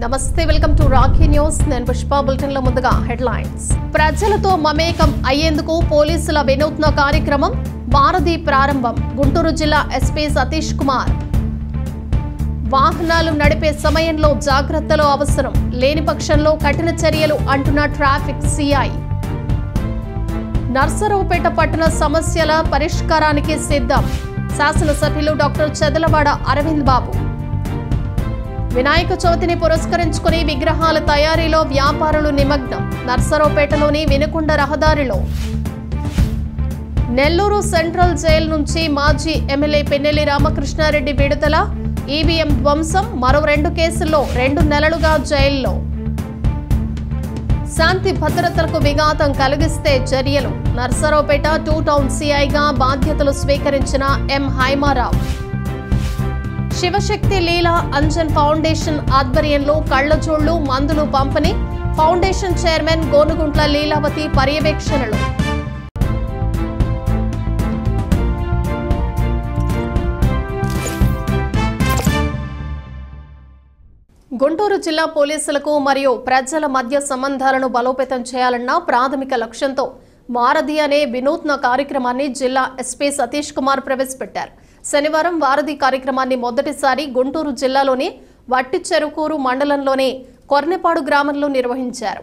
నమస్తే, welcome to Rakhi news. నేను Pushpa. Bulletin లో ముందుగా హెడ్లైన్స్. ప్రజలతో మమేకం అయ్యేందుకు పోలీసుల వినూత్న కార్యక్రమం వారధి ప్రారంభం. గుంటూరు జిల్లా ఎస్పీ సతీష్ కుమార్. వాహనాలు నడిపే సమయంలో జాగ్రత్తలు అవసరం, లేని పక్షంలో కఠిన చర్యలు అంటున్న ట్రాఫిక్ సిఐ. నర్సరావుపేట పట్టణ సమస్యల పరిష్కారానికి సిద్ధం, శాసనసభ్యులు డాక్టర్ చెదలవాడ అరవింద్ బాబు. వినాయక చవితిని పురస్కరించుకుని విగ్రహాల తయారీలో వ్యాపారులు నిమగ్నం, నర్సరావుపేటలోని వినుకొండ రహదారిలో. నెల్లూరు సెంట్రల్ జైలు నుంచి మాజీ ఎమ్మెల్యే పిన్నెల్లి రామకృష్ణారెడ్డి విడుదల. ఈవీఎం ధ్వంసం, మరో 2 కేసుల్లో 2 నెలలుగా జైల్లో. శాంతి భద్రతలకు విఘాతం కలిగిస్తే చర్యలు, నర్సరావుపేట 2 టౌన్ సిఐగా బాధ్యతలు స్వీకరించిన ఎం హైమారావు. శివశక్తి లీలా అంజన్ ఫౌండేషన్ ఆధ్వర్యంలో కళ్లజోళ్లు, మందులు పంపిణీ. ఫౌండేషన్ చైర్మన్ గోనుగుంట్ల లీలావతి పర్యవేక్షణలు. గుంటూరు జిల్లా పోలీసులకు మరియు ప్రజల మధ్య సంబంధాలను బలోపేతం చేయాలన్న ప్రాథమిక లక్ష్యంతో వారధి అనే వినూత్న కార్యక్రమాన్ని జిల్లా ఎస్పీ సతీష్ కుమార్ ప్రవేశపెట్టారు. శనివారం వారధి కార్యక్రమాన్ని మొదటిసారి గుంటూరు జిల్లాలోని వట్టిచెరుకూరు మండలంలోని కొర్నెపాడు గ్రామంలో నిర్వహించారు.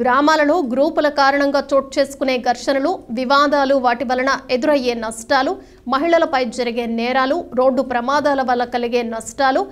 గ్రామాలలో గ్రూపుల కారణంగా చోటు చేసుకునే ఘర్షణలు, వివాదాలు, వాటి వలన ఎదురయ్యే నష్టాలు, మహిళలపై జరిగే నేరాలు, రోడ్డు ప్రమాదాల వల్ల కలిగే నష్టాలు,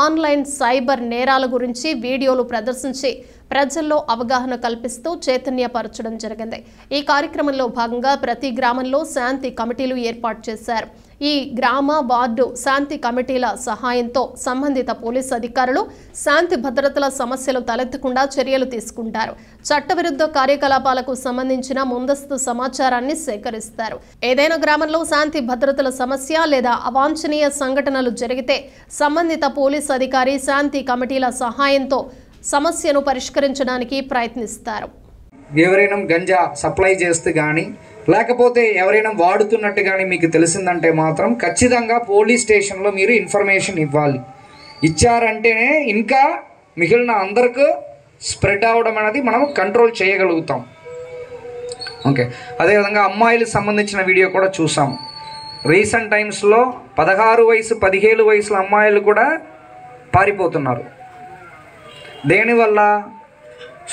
ఆన్లైన్ సైబర్ నేరాల గురించి వీడియోలు ప్రదర్శించి ప్రజల్లో అవగాహన కల్పిస్తూ చైతన్యపరచడం జరిగింది. ఈ కార్యక్రమంలో భాగంగా ప్రతి గ్రామంలో శాంతి కమిటీలు ఏర్పాటు చేశారు. ఈ గ్రామ, వార్డు శాంతి కమిటీల సహాయంతో సంబంధిత పోలీసు అధికారులు శాంతి భద్రతల సమస్యలు తలెత్తకుండా చర్యలు తీసుకుంటారు. చట్టవిరుద్ధ కార్యకలాపాలకు సంబంధించిన ముందస్తు సమాచారాన్ని సేకరిస్తారు. ఏదైనా గ్రామంలో శాంతి భద్రతల సమస్య లేదా అవాంఛనీయ సంఘటనలు జరిగితే సంబంధిత పోలీసు అధికారి శాంతి కమిటీల సహాయంతో సమస్యను పరిష్కరించడానికి ప్రయత్నిస్తారు. ఎవరైనా గంజా సప్లై చేస్తే కానీ లేకపోతే ఎవరైనా వాడుతున్నట్టు కానీ మీకు తెలిసిందంటే మాత్రం ఖచ్చితంగా పోలీస్ స్టేషన్లో మీరు ఇన్ఫర్మేషన్ ఇవ్వాలి. ఇచ్చారంటేనే ఇంకా మిగిలిన అందరికీ స్ప్రెడ్ అవ్వడం అనేది మనం కంట్రోల్ చేయగలుగుతాం. ఓకే, అదేవిధంగా అమ్మాయిలకు సంబంధించిన వీడియో కూడా చూసాం. రీసెంట్ టైమ్స్లో 16 వయసు 17 వయసుల అమ్మాయిలు కూడా పారిపోతున్నారు. దేనివల్ల?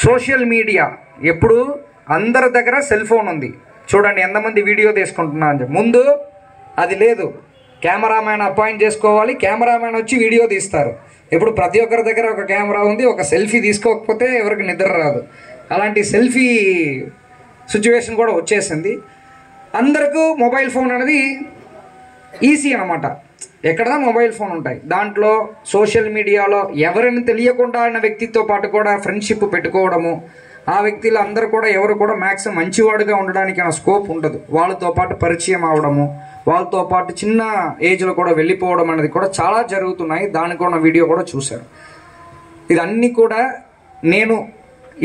Social media. ఎప్పుడు అందరి దగ్గర సెల్ ఫోన్ ఉంది. చూడండి ఎంతమంది వీడియో తీసుకుంటున్నారు. ముందు అది లేదు, కెమెరామ్యాన్ అపాయింట్ చేసుకోవాలి, కెమెరామ్యాన్ వచ్చి వీడియో తీస్తారు. ఇప్పుడు ప్రతి ఒక్కరి దగ్గర ఒక కెమెరా ఉంది. ఒక సెల్ఫీ తీసుకోకపోతే ఎవరికి నిద్ర రాదు. అలాంటి సెల్ఫీ సిచ్యువేషన్ కూడా వచ్చేసింది. అందరికీ మొబైల్ ఫోన్ అనేది ఈజీ అన్నమాట. ఎక్కడ మొబైల్ ఫోన్ ఉంటాయి. దాంట్లో సోషల్ మీడియాలో ఎవరిని తెలియకుండా ఉన్న వ్యక్తితో పాటు కూడా ఫ్రెండ్షిప్ పెట్టుకోవడము, ఆ వ్యక్తులు అందరూ కూడా ఎవరు కూడా మ్యాక్సిమం మంచివాడుగా ఉండడానికి స్కోప్ ఉండదు. వాళ్ళతో పాటు పరిచయం అవడము, వాళ్ళతో పాటు చిన్న ఏజ్లో కూడా వెళ్ళిపోవడం అనేది కూడా చాలా జరుగుతున్నాయి. దానికి కూడా వీడియో కూడా చూశారు. ఇదన్నీ కూడా నేను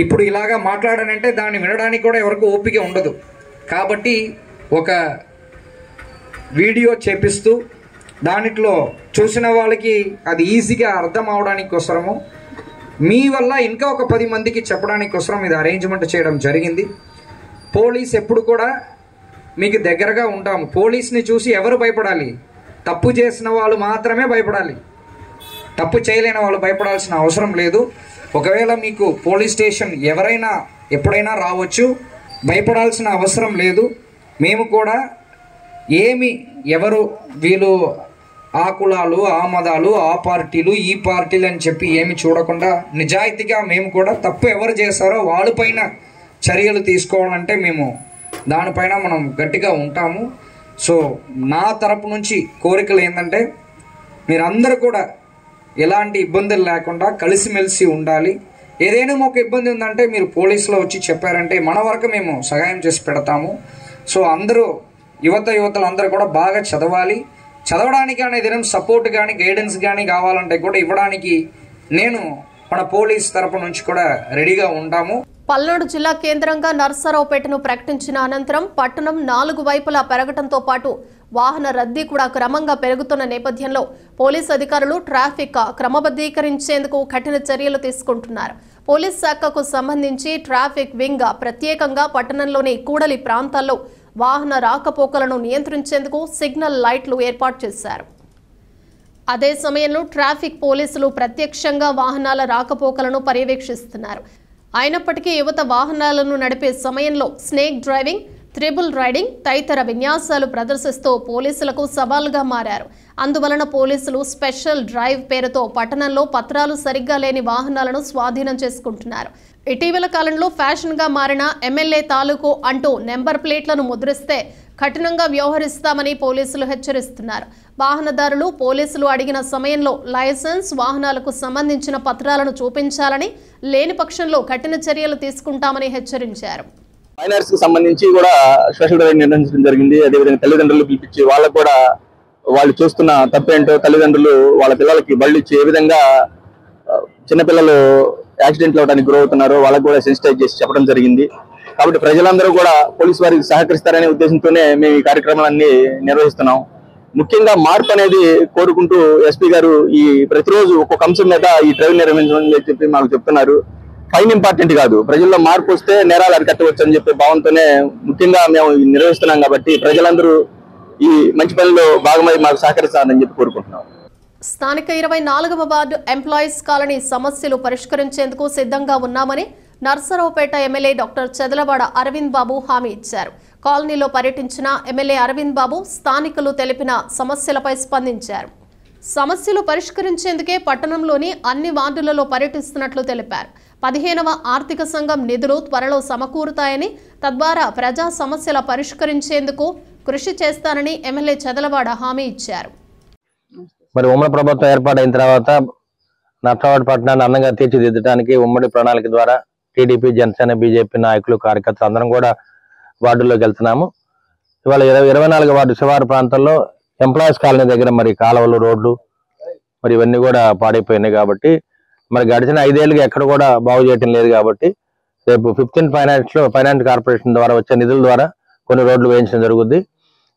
ఇప్పుడు ఇలాగా మాట్లాడానంటే దాన్ని వినడానికి కూడా ఎవరికి ఓపిక ఉండదు. కాబట్టి ఒక వీడియో చేపిస్తూ దానిలో చూసిన వాళ్ళకి అది ఈజీగా అర్థం అవడానికి కోసము మీ వల్ల ఇంకా ఒక 10 మందికి చెప్పడానికి కోసం ఇది అరేంజ్మెంట్ చేయడం జరిగింది. పోలీస్ ఎప్పుడు కూడా మీకు దగ్గరగా ఉంటాము. పోలీస్ని చూసి ఎవరు భయపడాలి? తప్పు చేసిన వాళ్ళు మాత్రమే భయపడాలి. తప్పు చేయలేని వాళ్ళు భయపడాల్సిన అవసరం లేదు. ఒకవేళ మీకు పోలీస్ స్టేషన్ ఎవరైనా ఎప్పుడైనా రావచ్చు, భయపడాల్సిన అవసరం లేదు. మేము కూడా ఎవరు వీళ్ళు ఆ కులాలు, ఆ మతాలు, ఆ పార్టీలు, ఈ పార్టీలు అని చెప్పి ఏమి చూడకుండా నిజాయితీగా మేము కూడా తప్పు ఎవరు చేశారో వాళ్ళపైన చర్యలు తీసుకోవాలంటే మేము దానిపైన మనం గట్టిగా ఉంటాము. సో నా తరపు నుంచి కోరికలు ఏంటంటే మీరందరూ కూడా ఎలాంటి ఇబ్బందులు లేకుండా కలిసిమెలిసి ఉండాలి. ఏదైనా ఒక ఇబ్బంది ఉందంటే మీరు పోలీసులో వచ్చి చెప్పారంటే మన వరకు మేము సహాయం చేసి పెడతాము. సో అందరూ యువతలు అందరూ కూడా బాగా చదవాలి. చదవడానికి కానీ ఏదైనా సపోర్ట్ కానీ గైడెన్స్ కానీ కావాలంటే కూడా ఇవ్వడానికి నేను మన పోలీస్ తరపు నుంచి కూడా రెడీగా ఉంటాము. పల్నాడు జిల్లా కేంద్రంగా నర్సరావుపేటను ప్రకటించిన అనంతరం పట్టణం 4 వైపులా పెరగడంతో పాటు వాహన రద్దీ కూడా క్రమంగా పెరుగుతున్న నేపథ్యంలో పోలీస్ అధికారులు ట్రాఫిక్ క్రమబద్ధీకరించేందుకు కఠిన చర్యలు తీసుకుంటున్నారు. పోలీస్ శాఖకు సంబంధించి ట్రాఫిక్ వింగ్ ప్రత్యేకంగా పట్టణంలోని కూడలి ప్రాంతాల్లో వాహన రాకపోకలను నియంత్రించేందుకు సిగ్నల్ లైట్లు ఏర్పాటు చేశారు. అదే సమయంలో ట్రాఫిక్ పోలీసులు ప్రత్యక్షంగా వాహనాల రాకపోకలను పర్యవేక్షిస్తున్నారు. అయినప్పటికీ యువత వాహనాలను నడిపే సమయంలో స్నేక్ డ్రైవింగ్, త్రిబుల్ రైడింగ్ తదితర విన్యాసాలు ప్రదర్శిస్తూ పోలీసులకు సవాలుగా మారారు. అందువలన పోలీసులు స్పెషల్ డ్రైవ్ పేరుతో పట్టణంలో పత్రాలు సరిగ్గా లేని వాహనాలను స్వాధీనం చేసుకుంటున్నారు. ఇటీవల కాలంలో ఫ్యాషన్గా మారిన ఎమ్మెల్యే తాలూకు అంటూ నెంబర్ ప్లేట్లను ముద్రిస్తే కఠినంగా వ్యవహరిస్తామని పోలీసులు హెచ్చరిస్తున్నారు. వాహనదారులు పోలీసులు అడిగిన సమయంలో లైసెన్స్, వాహనాలకు సంబంధించిన పత్రాలను చూపించాలని, లేని పక్షంలో కఠిన చర్యలు తీసుకుంటామని హెచ్చరించారు. మైనర్స్ కి సంబంధించి కూడా స్పెషల్ డ్రైవ్ నిర్వహించడం జరిగింది. అదేవిధంగా తల్లిదండ్రులు పిలిపించి వాళ్ళకు కూడా వాళ్ళు చూస్తున్న తప్పేంటో తల్లిదండ్రులు వాళ్ళ పిల్లలకి బళ్ళు ఇచ్చి ఏ విధంగా చిన్నపిల్లలు యాక్సిడెంట్లు అవడానికి గురవుతున్నారో వాళ్ళకు కూడా సెన్సిటైజ్ చేసి చెప్పడం జరిగింది. కాబట్టి ప్రజలందరూ కూడా పోలీసు వారికి సహకరిస్తారనే ఉద్దేశంతోనే మేము ఈ కార్యక్రమాలన్నీ నిర్వహిస్తున్నాం. ముఖ్యంగా మార్పు అనేది కోరుకుంటూ ఎస్పీ గారు ఈ ప్రతిరోజు ఒక్కొక్క అంశం మీద ఈ డ్రైవ్ నిర్వహించమని చెప్పి మాకు చెప్తున్నారు. ఫైన్ ఇంపార్టెంట్ కాదు, ప్రజల్లో మార్పు వస్తే నేరాలు అరికట్టవచ్చు అని చెప్పే భావంతోనే ముఖ్యంగా మేము నిర్వహిస్తున్నాం. కాబట్టి ప్రజలందరూ ఈ మంచి పనిలో భాగమై మాకు సహకరిస్తారని చెప్పి కోరుకుంటున్నాం. స్థానిక 24వ వార్డు ఎంప్లాయీస్ కాలనీ సమస్యలు పరిష్కరించేందుకు సిద్ధంగా ఉన్నామని నర్సరావుపేట ఎమ్మెల్యే డాక్టర్ చెదలవాడ అరవింద్ బాబు హామీ ఇచ్చారు. కాలనీలో పర్యటించిన ఎమ్మెల్యే అరవింద్ బాబు స్థానికులు తెలిపిన సమస్యలపై స్పందించారు. సమస్యలు పరిష్కరించేందుకే పట్టణంలోని అన్ని వార్డులలో పర్యటిస్తున్నట్లు తెలిపారు. 15వ ఆర్థిక సంఘం నిధులు త్వరలో సమకూరుతాయని, తద్వారా ప్రజా సమస్యల పరిష్కరించేందుకు కృషి చేస్తానని ఎమ్మెల్యే చెదలవాడ హామీ ఇచ్చారు. మరి ఉమ్మడి ప్రభుత్వం ఏర్పాటైన తర్వాత నర్సరావుపేట పట్టణాన్ని అందంగా తీర్చిదిద్దడానికి ఉమ్మడి ప్రణాళిక ద్వారా టీడీపీ, జనసేన, బీజేపీ నాయకులు, కార్యకర్తలు అందరం కూడా వార్డుల్లోకి వెళ్తున్నాము. ఇవాళ 24వ వార్డు శివారు ప్రాంతాల్లో ఎంప్లాయీస్ కాలనీ దగ్గర మరి కాలువలు, రోడ్లు మరి ఇవన్నీ కూడా పాడైపోయినాయి. కాబట్టి మరి గడిచిన 5 ఏళ్ళుగా ఎక్కడ కూడా బాగు చేయటం లేదు. కాబట్టి రేపు 15th ఫైనాన్స్ కార్పొరేషన్ ద్వారా వచ్చే నిధుల ద్వారా కొన్ని రోడ్లు వేయించడం జరుగుద్ది.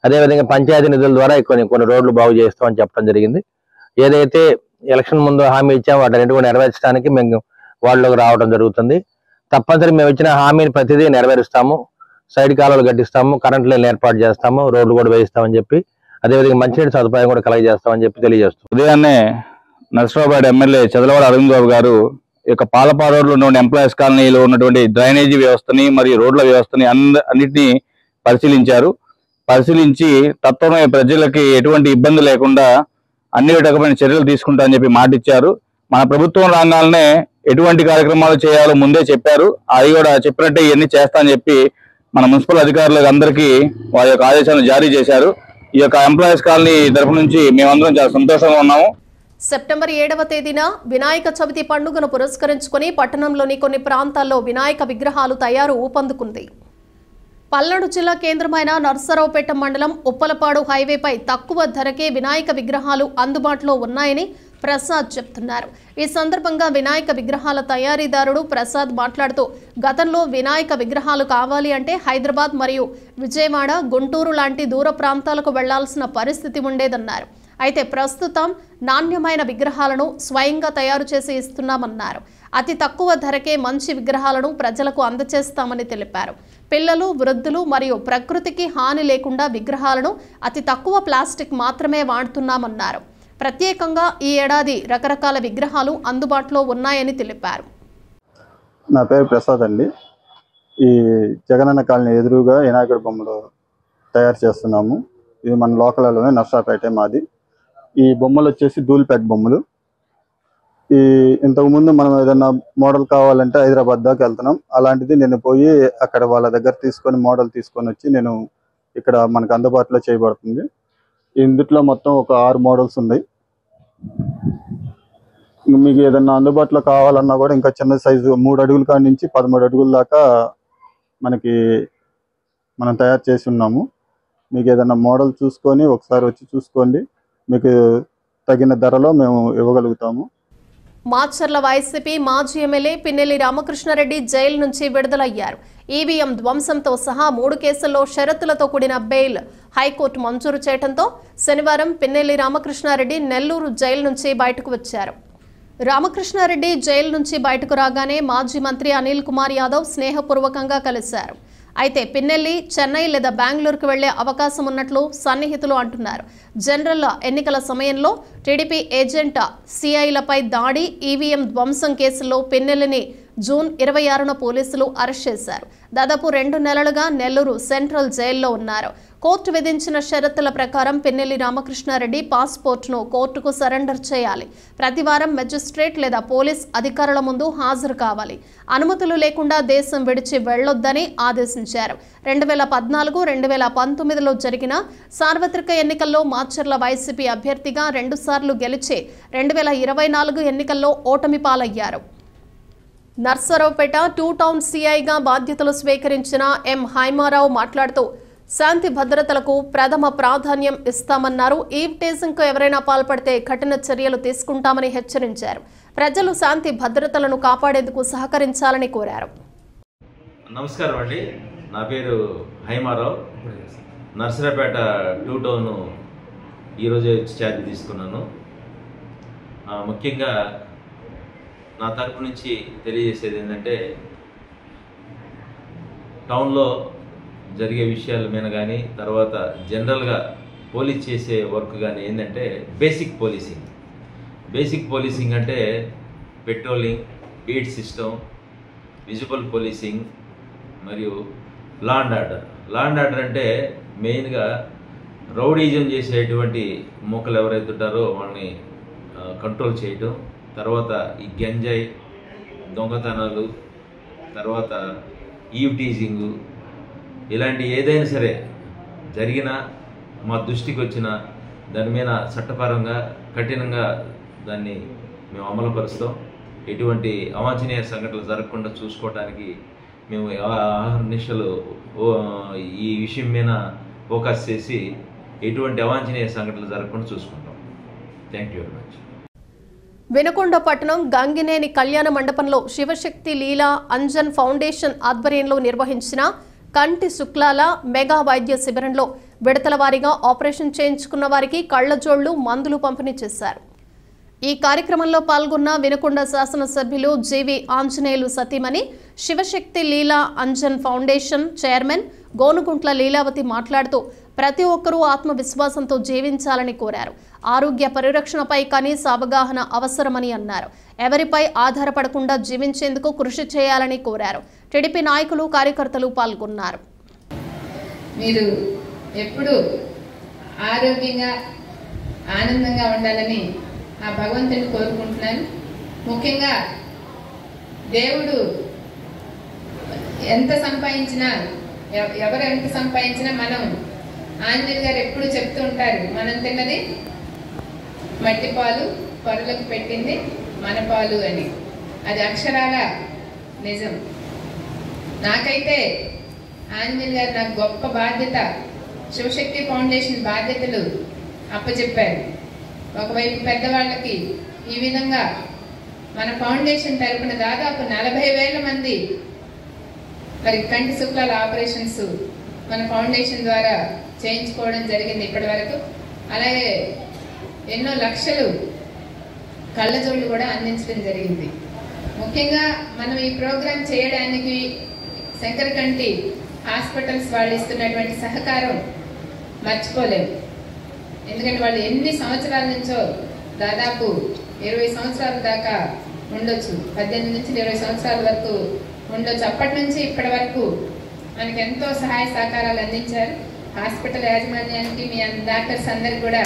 అదేవిధంగా పంచాయతీ నిధుల ద్వారా కొన్ని రోడ్లు బాగు చేస్తామని చెప్పడం జరిగింది. ఏదైతే ఎలక్షన్ ముందు హామీ ఇచ్చామో వాటిని కూడా నెరవేర్చడానికి మేము వార్డులోకి రావడం జరుగుతుంది. తప్పనిసరి మేము ఇచ్చిన హామీని ప్రతిదీ నెరవేరుస్తాము. సైడ్ కాలువలు కట్టిస్తాము, కరెంట్ లైన్లు ఏర్పాటు చేస్తాము, రోడ్లు కూడా వేయిస్తామని చెప్పి, అదేవిధంగా మంచినీటి సదుపాయం కూడా కలగజేస్తామని చెప్పి తెలియజేస్తాం. ఉదయాన్నే నర్సరావుపేట ఎమ్మెల్యే చెదలవాడ అరవింద్ బాబు గారు ఈ పాలపాడు రోడ్లో ఉన్న ఎంప్లాయీస్ కాలనీలో ఉన్నటువంటి డ్రైనేజీ వ్యవస్థని మరియు రోడ్ల వ్యవస్థని అన్నిటినీ పరిశీలించి తత్వమే ప్రజలకి ఎటువంటి ఇబ్బంది లేకుండా అన్ని రకమైన చర్యలు తీసుకుంటా అని చెప్పి మాట ఇచ్చారు. మన ప్రభుత్వం రాగానే ఎటువంటి కార్యక్రమాలు చేయాలో ముందే చెప్పారు. అది కూడా చెప్పినట్టే ఇవన్నీ చేస్తా అని చెప్పి మన మున్సిపల్ అధికారులకు అందరికీ వారి యొక్క ఆదేశాలను జారీ చేశారు. ఈ యొక్క ఎంప్లాయీస్ కాలనీ తరఫు నుంచి మేమందరం చాలా సంతోషంగా ఉన్నాము. సెప్టెంబర్ 7వ తేదీన వినాయక చవితి పండుగను పురస్కరించుకుని పట్టణంలోని కొన్ని ప్రాంతాల్లో వినాయక విగ్రహాలు తయారు ఊపందుకుంది. పల్నాడు జిల్లా కేంద్రమైన నర్సరావుపేట మండలం ఉప్పలపాడు హైవేపై తక్కువ ధరకే వినాయక విగ్రహాలు అందుబాటులో ఉన్నాయని ప్రసాద్ చెప్తున్నారు. ఈ సందర్భంగా వినాయక విగ్రహాల తయారీదారుడు ప్రసాద్ మాట్లాడుతూ, గతంలో వినాయక విగ్రహాలు కావాలి అంటే హైదరాబాద్ మరియు విజయవాడ, గుంటూరు లాంటి దూర ప్రాంతాలకు వెళ్లాల్సిన పరిస్థితి ఉండేదన్నారు. అయితే ప్రస్తుతం నాణ్యమైన విగ్రహాలను స్వయంగా తయారు చేసి ఇస్తున్నామన్నారు. అతి తక్కువ ధరకే మంచి విగ్రహాలను ప్రజలకు అందజేస్తామని తెలిపారు. పిల్లలు, వృద్ధులు మరియు ప్రకృతికి హాని లేకుండా విగ్రహాలను అతి తక్కువ ప్లాస్టిక్ మాత్రమే వాడుతున్నామన్నారు. ప్రత్యేకంగా ఈ ఏడాది రకరకాల విగ్రహాలు అందుబాటులో ఉన్నాయని తెలిపారు. నా పేరు ప్రసాద్ అండి. ఈ జగనన్న కాలనీ ఎదురుగా వినాయకుడి బొమ్మలు తయారు చేస్తున్నాము. ఇది మన లోకల్లోనే నర్సరావుపేట మాది. ఈ బొమ్మలు వచ్చేసి ధూళిపేట బొమ్మలు. ఈ ఇంతకుముందు మనం ఏదైనా మోడల్ కావాలంటే హైదరాబాద్ దాకా వెళ్తున్నాం. అలాంటిది నేను పోయి అక్కడ వాళ్ళ దగ్గర తీసుకొని మోడల్ తీసుకొని వచ్చి నేను ఇక్కడ మనకు అందుబాటులో చేయబడుతుంది. ఇందులో మొత్తం ఒక 6 మోడల్స్ ఉన్నాయి. మీకు ఏదన్నా అందుబాటులో కావాలన్నా కూడా ఇంకా చిన్న సైజు 3 అడుగుల కాడి నుంచి 13 అడుగుల దాకా మనం తయారు చేసి ఉన్నాము. మీకు ఏదన్నా మోడల్ చూసుకొని ఒకసారి వచ్చి చూసుకోండి. మీకు తగిన ధరలో మేము ఇవ్వగలుగుతాము. మాచర్ల వైసీపీ మాజీ ఎమ్మెల్యే పిన్నెల్లి రామకృష్ణారెడ్డి జైలు నుంచి విడుదలయ్యారు. ఈవీఎం ధ్వంసంతో సహా 3 కేసుల్లో షరతులతో కూడిన బెయిల్ హైకోర్టు మంజూరు చేయడంతో శనివారం పిన్నెల్లి రామకృష్ణారెడ్డి నెల్లూరు జైలు నుంచి బయటకు వచ్చారు. రామకృష్ణారెడ్డి జైలు నుంచి బయటకు రాగానే మాజీ మంత్రి అనిల్ కుమార్ యాదవ్ స్నేహపూర్వకంగా కలిశారు. అయితే పిన్నెల్లి చెన్నై లేదా బెంగళూరుకు వెళ్లే అవకాశం ఉన్నట్లు సన్నిహితులు అంటున్నారు. జనరల్ ఎన్నికల సమయంలో టీడీపీ ఏజెంట్ సిఐలపై దాడి, ఈవీఎం ధ్వంసం కేసులో పిన్నెల్లిని జూన్ 26న పోలీసులు అరెస్ట్ చేశారు. దాదాపు 2 నెలలుగా నెల్లూరు సెంట్రల్ జైల్లో ఉన్నారు. కోర్టు విధించిన షరతుల ప్రకారం పిన్నెల్లి రామకృష్ణారెడ్డి పాస్పోర్ట్ను కోర్టుకు సరెండర్ చేయాలి. ప్రతివారం మెజిస్ట్రేట్ లేదా పోలీస్ అధికారుల ముందు హాజరు కావాలి. అనుమతులు లేకుండా దేశం విడిచి వెళ్లొద్దని ఆదేశించారు. 2014-2019లో జరిగిన సార్వత్రిక ఎన్నికల్లో మాచర్ల వైసీపీ అభ్యర్థిగా 2 సార్లు గెలిచి 2024 ఎన్నికల్లో ఓటమి పాలయ్యారు. నర్సరావుపేట 2 టౌన్ సిఐగా బాధ్యతలు స్వీకరించిన ఎం హైమారావు మాట్లాడుతూ శాంతి భద్రతలకు ప్రథమ ప్రాధాన్యం ఇస్తామన్నారు. ఈవ్ టేజింగ్కు ఎవరైనా పాల్పడితే కఠిన చర్యలు తీసుకుంటామని హెచ్చరించారు. ప్రజలు శాంతి భద్రతలను కాపాడేందుకు సహకరించాలని కోరారు. నమస్కారం అండి, నా పేరు హైమారావు. నర్సరావుపేట 2 టౌన్ ఈరోజే ఛార్జ్ తీసుకున్నాను. ముఖ్యంగా నా తరపు నుంచి తెలియజేసేది ఏంటంటే, టౌన్లో జరిగే విషయాల మీద కానీ తర్వాత జనరల్గా పోలీస్ చేసే వర్క్ కానీ ఏంటంటే బేసిక్ పోలీసింగ్ అంటే patrolling, beat system, visible policing మరియు లా అండ్ ఆర్డర్ అంటే మెయిన్గా రౌడీజం చేసేటువంటి మూకలు ఎవరైతే ఉంటారో వాళ్ళని కంట్రోల్ చేయటం, తర్వాత ఈ గంజాయి దొంగతనాలు, తర్వాత ఈవ్ టీజింగు, ఇలాంటి ఏదైనా సరే జరిగినా మా దృష్టికి వచ్చినా దాని మీద చట్టపరంగా కఠినంగా దాన్ని మేము అమలుపరుస్తాం. ఎటువంటి అవాంఛనీయ సంఘటనలు జరగకుండా చూసుకోవడానికి మేము నిమిషాలు ఈ విషయం మీద ఫోకస్ చేసి ఎటువంటి అవాంఛనీయ సంఘటనలు జరగకుండా చూసుకుంటాం. Thank you very much. Vinukonda పట్టణం గంగినేని కళ్యాణ మండపంలో శివశక్తి లీలా అంజన్ ఫౌండేషన్ ఆధ్వర్యంలో నిర్వహించిన కంటి శుక్లాల మెగా వైద్య శిబిరంలో విడతల వారీగా ఆపరేషన్ చేయించుకున్న వారికి కళ్లజోళ్లు, మందులు పంపిణీ చేశారు. ఈ కార్యక్రమంలో పాల్గొన్న వినుకొండ శాసనసభ్యులు జీవి ఆంజనేయులు సతీమణి, శివశక్తి లీలా అంజన్ ఫౌండేషన్ చైర్మన్ గోనుగుంట్ల లీలావతి మాట్లాడుతూ ప్రతి ఒక్కరూ ఆత్మవిశ్వాసంతో జీవించాలని కోరారు. ఆరోగ్య పరిరక్షణపై కనీస అవగాహన అవసరమని అన్నారు. ఎవరిపై ఆధారపడకుండా జీవించేందుకు కృషి చేయాలని కోరారు. టీడీపీ నాయకులు, కార్యకర్తలు పాల్గొన్నారు. మీరు ఎప్పుడు ఆరోగ్యంగా ఆనందంగా ఉండాలని ఆ భగవంతుని కోరుకుంటున్నాను. ముఖ్యంగా దేవుడు ఎంత సంపాదించినా, ఎవరు ఎంత సంపాదించినా, మనం ఆంజనేయులు గారు ఎప్పుడు చెప్తూ ఉంటారు, మనం తిన్నది మట్టి పాలు, పొరలకు పెట్టింది మన పాలు అని. అది అక్షరాల నిజం. నాకైతే ఆంజనేయులు గారు నాకు గొప్ప బాధ్యత, శివశక్తి ఫౌండేషన్ బాధ్యతలు అప్పచెప్పారు. ఒకవైపు పెద్దవాళ్ళకి ఈ విధంగా మన ఫౌండేషన్ తరపున దాదాపు 40,000 మంది మరి కంటి శుక్లాల ఆపరేషన్స్ మన ఫౌండేషన్ ద్వారా చేయించుకోవడం జరిగింది ఇప్పటి వరకు. అలాగే ఎన్నో లక్షలు కళ్ళజోళ్ళు కూడా అందించడం జరిగింది. ముఖ్యంగా మనం ఈ ప్రోగ్రాం చేయడానికి శంకరకంటి హాస్పిటల్స్ వాళ్ళు ఇస్తున్నటువంటి సహకారం మర్చిపోలేము. ఎందుకంటే వాళ్ళు ఎన్ని సంవత్సరాల నుంచో, దాదాపు 20 సంవత్సరాల దాకా ఉండొచ్చు, 18 నుంచి 20 సంవత్సరాల వరకు ఉండొచ్చు. అప్పటి నుంచి ఇప్పటి వరకు మనకి ఎంతో సహాయ సహకారాలు అందించారు. హాస్పిటల్ యాజమాన్యానికి, మీ డాక్టర్స్ అందరికి కూడా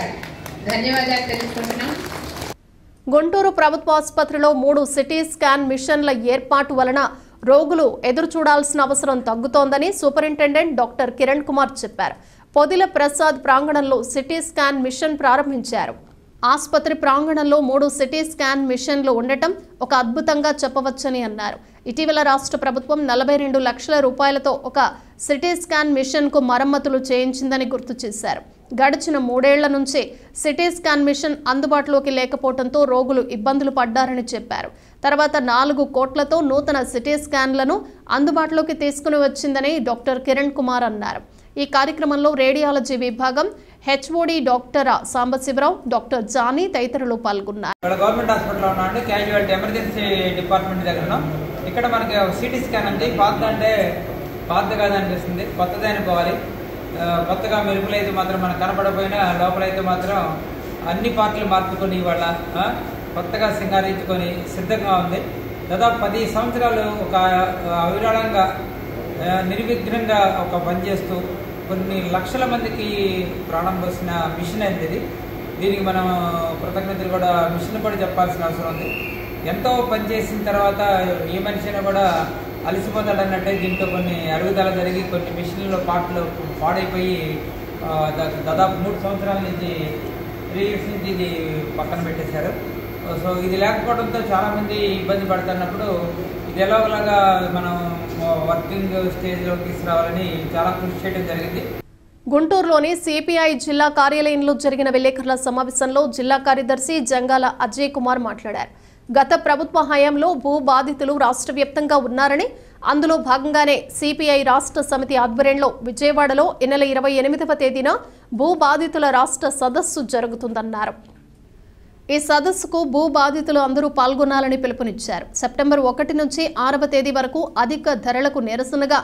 ధన్యవాదాలు తెలుసుకుంటున్నాం. గుంటూరు ప్రభుత్వ ఆసుపత్రిలో 3 సిటీ స్కాన్ మిషన్ల ఏర్పాటు వలన రోగులు ఎదురు చూడాల్సిన అవసరం తగ్గుతోందని సూపరింటెండెంట్ డాక్టర్ కిరణ్ కుమార్ చెప్పారు. పొదిల ప్రసాద్ ప్రాంగణంలో సిటీ స్కాన్ మిషన్ ప్రారంభించారు. ఆసుపత్రి ప్రాంగణంలో 3 సిటీ స్కాన్ మిషన్లు ఉండటం ఒక అద్భుతంగా చెప్పవచ్చని అన్నారు. ఇటీవల రాష్ట్ర ప్రభుత్వం 42 లక్షల రూపాయలతో ఒక సిటీ స్కాన్ మిషన్కు మరమ్మతులు చేయించిందని గుర్తు చేశారు. గడిచిన 3 ఏళ్ల నుంచి సిటీ స్కాన్ మిషన్ అందుబాటులోకి లేకపోవడంతో రోగులు ఇబ్బందులు పడ్డారని చెప్పారు. తర్వాత 4 కోట్లతో నూతన సిటీ స్కాన్లను అందుబాటులోకి తీసుకుని వచ్చిందని డాక్టర్ కిరణ్ కుమార్ అన్నారు. ఈ కార్యక్రమంలో రేడియాలజీ విభాగం HOD doctor Sambasivarao, doctor Johnny తదితరులు పాల్గొన్నారు. గవర్నమెంట్ హాస్పిటల్లో ఉన్నామండి, క్యాజువాలిటీ ఎమర్జెన్సీ డిపార్ట్మెంట్ దగ్గర. ఇక్కడ మనకి సిటీ స్కాన్ ఉంది. పాత అంటే పాత కాదు అనిపిస్తుంది, కొత్తదే అనుకోవాలి. కొత్తగా మెరుపులు అయితే మాత్రం మనకు కనపడకపోయినా లోపలైతే మాత్రం అన్ని పార్ట్లు మార్చుకొని ఇవాళ కొత్తగా సింగారించుకొని సిద్ధంగా ఉంది. దాదాపు 10 సంవత్సరాలు ఒక అవిరాళంగా నిర్విఘ్నంగా ఒక పనిచేస్తూ కొన్ని లక్షల మందికి ప్రాణం పోసిన మిషన్ అయింది ఇది. దీనికి మనం కృతజ్ఞతలు కూడా మిషన్ కూడా చెప్పాల్సిన అవసరం ఉంది. ఎంతో పనిచేసిన తర్వాత ఏ మనిషినా కూడా అలసిపోతాడు అన్నట్టే దీంట్లో కొన్ని అరుగుదల జరిగి కొన్ని మిషన్లలో పార్ట్లు పాడైపోయి దాదాపు 3 సంవత్సరాల నుంచి 3 ఇయర్స్ నుంచి ఇది పక్కన పెట్టేశారు. సో ఇది లేకపోవడంతో చాలామంది ఇబ్బంది పడుతున్నప్పుడు ఇది ఎలాగోలాగా మనం వర్కింగ్ స్టేజ్లోకి తీసుకురావాలని చాలా కృషి చేయడం జరిగింది. గుంటూరులోని సిపిఐ జిల్లా కార్యాలయంలో జరిగిన విలేకరుల సమావేశంలో జిల్లా కార్యదర్శి జంగాల అజయ్ కుమార్ మాట్లాడారు. గత ప్రభుత్వ హయాంలో భూ బాధితులు రాష్ట్ర వ్యాప్తంగా ఉన్నారని, అందులో భాగంగానే సిపిఐ రాష్ట్ర సమితి ఆధ్వర్యంలో విజయవాడలో ఈ నెల 28వ తేదీన భూ బాధితుల రాష్ట్ర సదస్సు జరుగుతుందన్నారు. ఈ సదస్సుకు భూ బాధితులు అందరూ పాల్గొనాలని పిలుపునిచ్చారు. సెప్టెంబర్ 1 నుంచి 6వ తేదీ వరకు అధిక ధరలకు నిరసనగా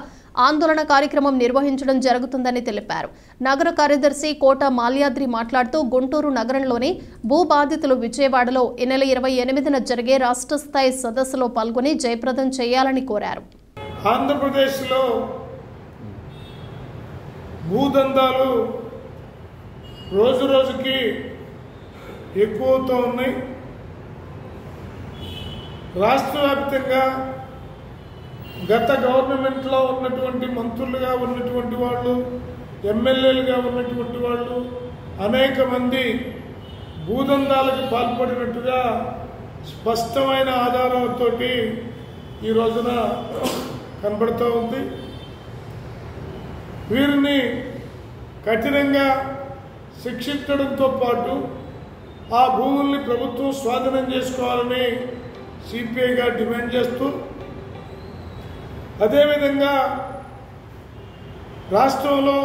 ఆందోళన కార్యక్రమం నిర్వహించడం జరుగుతుందని తెలిపారు. నగర కార్యదర్శి కోట మాల్యాద్రి మాట్లాడుతూ గుంటూరు నగరంలోని భూ బాధితులు విజయవాడలో ఈ నెల 28న జరిగే రాష్ట్ర స్థాయి సదస్సులో పాల్గొని జయప్రదం చేయాలని కోరారు. ఆంధ్రప్రదేశ్లో భూదందాలు రోజు రోజుకి ఎక్కువతో ఉన్నాయి. రాష్ట్ర వ్యాప్తంగా గత గవర్నమెంట్లో ఉన్నటువంటి మంత్రులుగా ఉన్నటువంటి వాళ్ళు, ఎమ్మెల్యేలుగా ఉన్నటువంటి వాళ్ళు అనేక మంది భూదందాలకు పాల్పడినట్టుగా స్పష్టమైన ఆధారాలతోటి ఈ రోజున కనబడుతూ ఉంది. వీరిని కఠినంగా శిక్షించడంతో పాటు ఆ భూముల్ని ప్రభుత్వం స్వాధీనం చేసుకోవాలని సిపిఐగా డిమాండ్ చేస్తూ, అదేవిధంగా రాష్ట్రంలో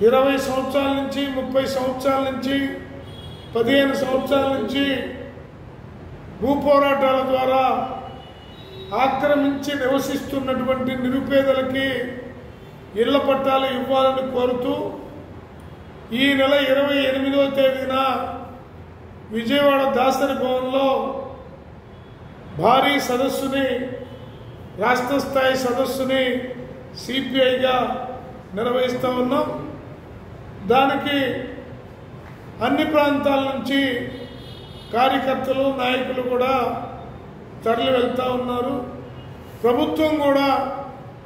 20 సంవత్సరాల నుంచి 30 సంవత్సరాల నుంచి 15 సంవత్సరాల నుంచి భూ పోరాటాల ద్వారా ఆక్రమించి నివసిస్తున్నటువంటి నిరుపేదలకి ఇళ్ల పట్టాలు ఇవ్వాలని కోరుతూ ఈ నెల 28వ తేదీన విజయవాడ దాసరి భవన్లో భారీ సదస్సుని, రాష్ట్ర స్థాయి సదస్సుని సిపిఐగా నిర్వహిస్తూ ఉన్నాం. దానికి అన్ని ప్రాంతాల నుంచి కార్యకర్తలు, నాయకులు కూడా తరలి వెళ్తూ ఉన్నారు. ప్రభుత్వం కూడా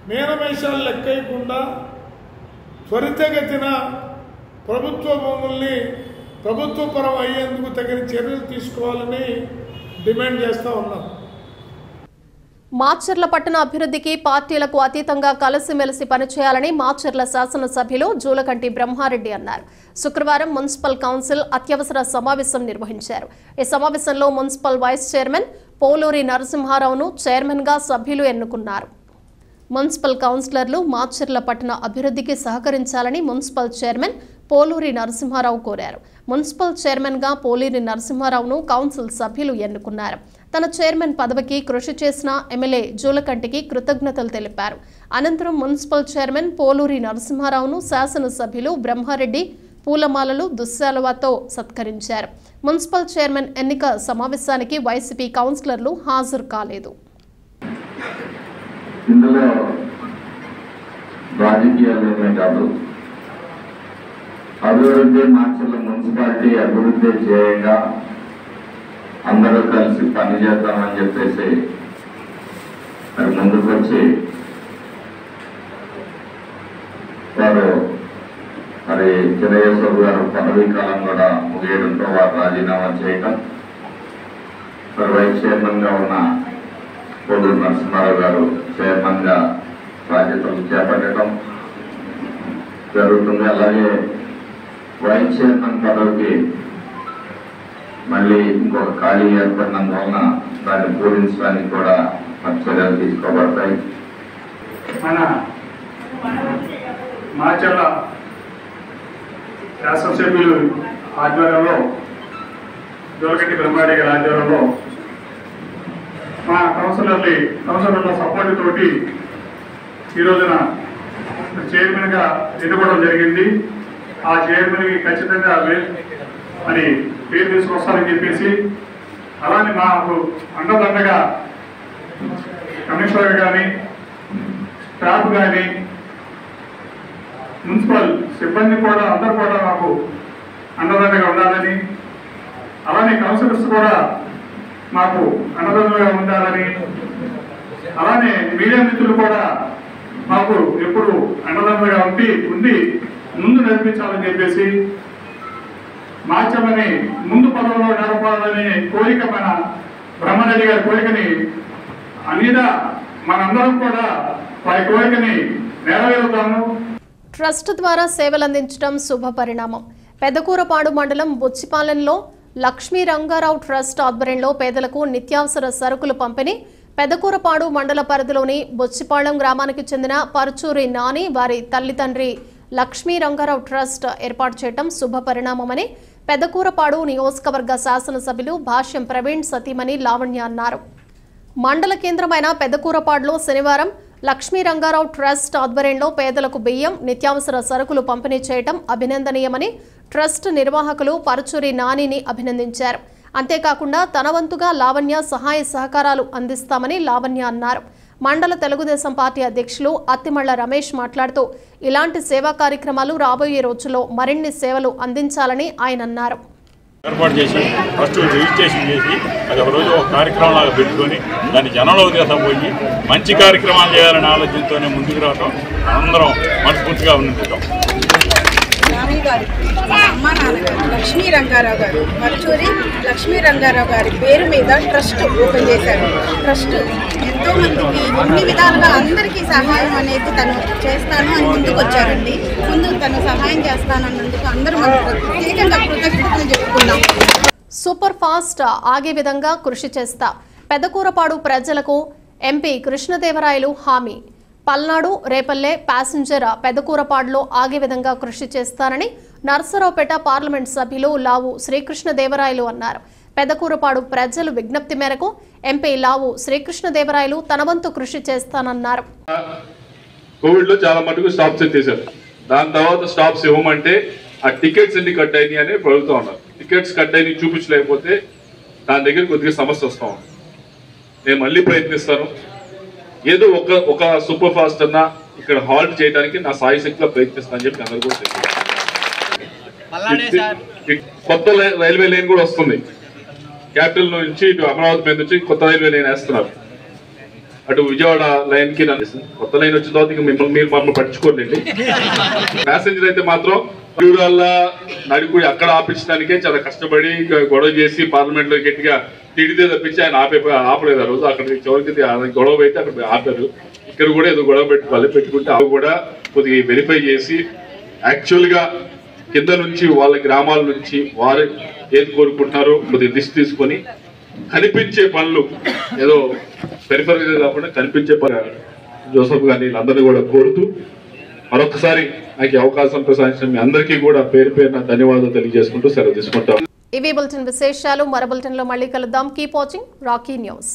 మేనమేషాలు లెక్కకుండా త్వరితగతిన ప్రభుత్వ భూముల్ని ప్రభుత్వపరం అయ్యేందుకు తగిన చర్యలు తీసుకోవాలని డిమాండ్ చేస్తూ ఉన్నాం. మాచర్ల పట్టణ అభివృద్ధికి పార్టీలకు అతీతంగా కలిసిమెలిసి పనిచేయాలని మాచర్ల శాసనసభ్యులు జూలకంటి బ్రహ్మారెడ్డి అన్నారు. శుక్రవారం మున్సిపల్ కౌన్సిల్ అత్యవసర సమావేశం నిర్వహించారు. ఈ సమావేశంలో మున్సిపల్ వైస్ చైర్మన్ పోలూరి నరసింహారావును చైర్మన్గా సభ్యులు ఎన్నుకున్నారు. మున్సిపల్ కౌన్సిలర్లు మాచర్ల పట్టణ అభివృద్ధికి సహకరించాలని మున్సిపల్ చైర్మన్ పోలూరి నరసింహారావు కోరారు. మున్సిపల్ చైర్మన్గా పోలూరి నరసింహారావును కౌన్సిల్ సభ్యులు ఎన్నుకున్నారు. తన చైర్మన్ పదవికి కృషి చేసిన ఎమ్మెల్యే జూలకంటికి కృతజ్ఞతలు తెలిపారు. అనంతరం మున్సిపల్ చైర్మన్ పోలూరి నరసింహారావును శాసనసభ్యులు బ్రహ్మారెడ్డి పూలమాలలు, దుశ్శాలువాతో సత్కరించారు. మున్సిపల్ చైర్మన్ ఎన్నిక సమావేశానికి వైసీపీ కౌన్సిలర్లు హాజరు కాలేదు. ఇందులో రాజకీయాలే కాదు, అభివృద్ధి మాచర్ల మున్సిపాలిటీ అభివృద్ధి చేయంగా అందరూ కలిసి పనిచేద్దామని చెప్పేసి మరి ముందుకు వచ్చి వారు మరి చిన్నయేశ్వర్ గారు పదవీ కాలం కూడా ముగియడంతో వారు రాజీనామా చేయటం, మరి వైస్ చైర్మన్గా ఉన్న కోడూరు నరసింహారావు గారు చైర్మన్గా బాధ్యతలు చేపట్టడం జరుగుతుంది. అలాగే వైస్ చైర్మన్ పదవికి మళ్ళీ ఇంకొక ఖాళీ ఏర్పడినందువలన దాన్ని పూరించడానికి కూడా చర్యలు తీసుకోబడతాయి. మన మాచర్ల శాసనసభ్యులు ఆధ్వర్యంలో జోలగడ్డి బ్రహ్మారెడ్డి గారి ఆధ్వర్యంలో మా కౌన్సిలర్ల సపోర్ట్ తోటి ఈ రోజున చైర్మన్గా ఎన్నుకోవడం జరిగింది. ఆ చైర్మన్కి ఖచ్చితంగా మరి పేరు తీసుకొస్తారని చెప్పేసి, అలానే మాకు అండదండగా కమిషనర్ కానీ స్టాఫ్ కానీ మున్సిపల్ సిబ్బంది కూడా అందరూ కూడా మాకు అండదండగా ఉండాలని, అలానే కౌన్సిలర్స్ కూడా మాకు అండదండగా ఉండాలని, అలానే మీడియా మిత్రులు కూడా మాకు ఎప్పుడు అండదండగా ఉండి ముందు నడిపించాలని చెప్పేసి, మాచర్లని ముందు పదవిలో నడపాలనే కోరిక మన బ్రహ్మారెడ్డి గారి కోరికని అన్నిదా మనందరం కూడా వారి కోరికని నెరవేరుతాము. ట్రస్ట్ ద్వారా సేవలందించడం శుభ పరిణామం. పెదకూరపాడు మండలం బుచ్చిపాలెంలో లక్ష్మీ రంగారావు ట్రస్ట్ ఆధ్వర్యంలో పేదలకు నిత్యావసర సరుకులు పంపిణీ. పెదకూరపాడు మండల పరిధిలోని బొచ్చిపాళెం గ్రామానికి చెందిన పరుచూరి నాని వారి తల్లిదండ్రి లక్ష్మీ రంగారావు ట్రస్ట్ ఏర్పాటు చేయడం శుభ పరిణామమని పెదకూరపాడు నియోజకవర్గ శాసనసభ్యులు భాష్యం ప్రవీణ్ సతీమణి లావణ్య అన్నారు. మండల కేంద్రమైన పెదకూరపాడులో శనివారం లక్ష్మీ రంగారావు ట్రస్ట్ ఆధ్వర్యంలో పేదలకు బియ్యం, నిత్యావసర సరుకులు పంపిణీ చేయడం అభినందనీయమని ట్రస్ట్ నిర్వాహకులు పరుచూరి నానిని అభినందించారు. అంతేకాకుండా తన వంతుగా లావణ్య సహాయ సహకారాలు అందిస్తామని లావణ్య అన్నారు. మండల తెలుగుదేశం పార్టీ అధ్యక్షులు అత్తిమళ్ల రమేష్ మాట్లాడుతూ ఇలాంటి సేవా కార్యక్రమాలు రాబోయే రోజుల్లో మరిన్ని సేవలు అందించాలని ఆయన అన్నారు. ఏర్పాటు చేసి ఫస్ట్ రిజిస్ట్రేషన్ చేసి అది ఒక రోజు ఒక కార్యక్రమం లాగా పెట్టుకొని దాన్ని జనంలో తీసుకుపోయి మంచి కార్యక్రమాలు చేయాలనే ఆలోచనతోనే ముందుకు రావటం అందరం మనస్ఫూర్తిగా ఉంటాం. స్వామి గారు మా అమ్మ నాన్నగారు లక్ష్మీ రంగారావు గారు పరుచూరి లక్ష్మీ రంగారావు గారి పేరు మీద ట్రస్ట్ ఓపెన్ చేశారు. ట్రస్ట్ ఎంతో మందికి అన్ని విధాలుగా అందరికీ సహాయం అనేది తను చేస్తాను అని ముందుకు వచ్చారండి. ముందు తను సహాయం చేస్తానన్నందుకు అందరూ మనకు ప్రత్యేకంగా కృతజ్ఞతలు చెప్పుకున్నాం. సూపర్ ఫాస్ట్ ఆగే విధంగా కృషి చేస్తా పెదకూరపాడు ప్రజలకు ఎంపీ కృష్ణదేవరాయలు హామీ. పల్నాడు రేపల్లె ప్యాసింజర్ పెదకూరపాడులో ఆగే విధంగా కృషి చేస్తారని నర్సరావుపేట పార్లమెంట్ సభ్యులు లావు శ్రీకృష్ణదేవరాయలు అన్నారు. పెదకూరపాడు ప్రజలు విజ్ఞప్తి మేరకు ఎంపీ లావు శ్రీకృష్ణదేవరాయలు తన వంతు కృషి చేస్తానన్నారు. కోవిడ్ లో చాలా మటుకు స్టాప్స్ ఎత్తేసారు. దాని తర్వాత స్టాప్స్ ఇవ్వమంటే ఆ టికెట్స్ ఎన్ని కట్ అయినాయి అని ప్రభుత్వం ఉన్నారు. టికెట్స్ కట్ అయినాయి చూపించలేకపోతే దాని దగ్గర కొద్దిగా సమస్య వస్తా ఉంది. నేను మళ్ళీ ప్రయత్నిస్తాను. ఏదో ఒక సూపర్ ఫాస్ట్ అన్నా ఇక్కడ హాల్ట్ చేయడానికి నా సాయి శక్తిలో ప్రయత్నిస్తానని చెప్పి అందరూ కూడా తెలుసు. కొత్త రైల్వే లైన్ కూడా వస్తుంది. క్యాపిటల్ నుంచి ఇటు అమరావతి మీద నుంచి కొత్త రైల్వే లైన్ వేస్తున్నారు. అటు విజయవాడ లైన్ కి కొత్త లైన్ వచ్చిన తర్వాత మీరు మమ్మల్ని పట్టించుకోండి. ప్యాసింజర్ అయితే మాత్రం నడుకుడి అక్కడ ఆపించడానికే చాలా కష్టపడి గొడవ చేసి పార్లమెంట్ లో గట్టిగా తిడితే తప్పించి ఆయన ఆపలేదు. ఆ రోజు అక్కడ చివరికి గొడవ అయితే అక్కడ ఆపారు. ఇక్కడ కూడా ఏదో గొడవ పెట్టుకుంటే అవి కూడా కొద్దిగా వెరిఫై చేసి యాక్చువల్ గా కింద నుంచి వాళ్ళ గ్రామాల నుంచి వారు ఏది కోరుకుంటున్నారో కొద్దిగా లిస్ట్ తీసుకొని కనిపించే పనులు ఏదో పెరిఫెరల్ గా కాకుండా కనిపించే జోసఫ్ గారిని వీళ్ళందరినీ కూడా కోరుతూ మరొకసారి నాకు అవకాశం ప్రసాదించిన మీ అందరికీ కూడా పేరు పేరున ధన్యవాదాలు తెలియజేసుకుంటూ సెలవు తీసుకుంటాం. ఇవి బులెటిన్ విశేషాలు. మరో బులెటిన్ లో మళ్ళీ కలుద్దాం. Keep watching Rocky news.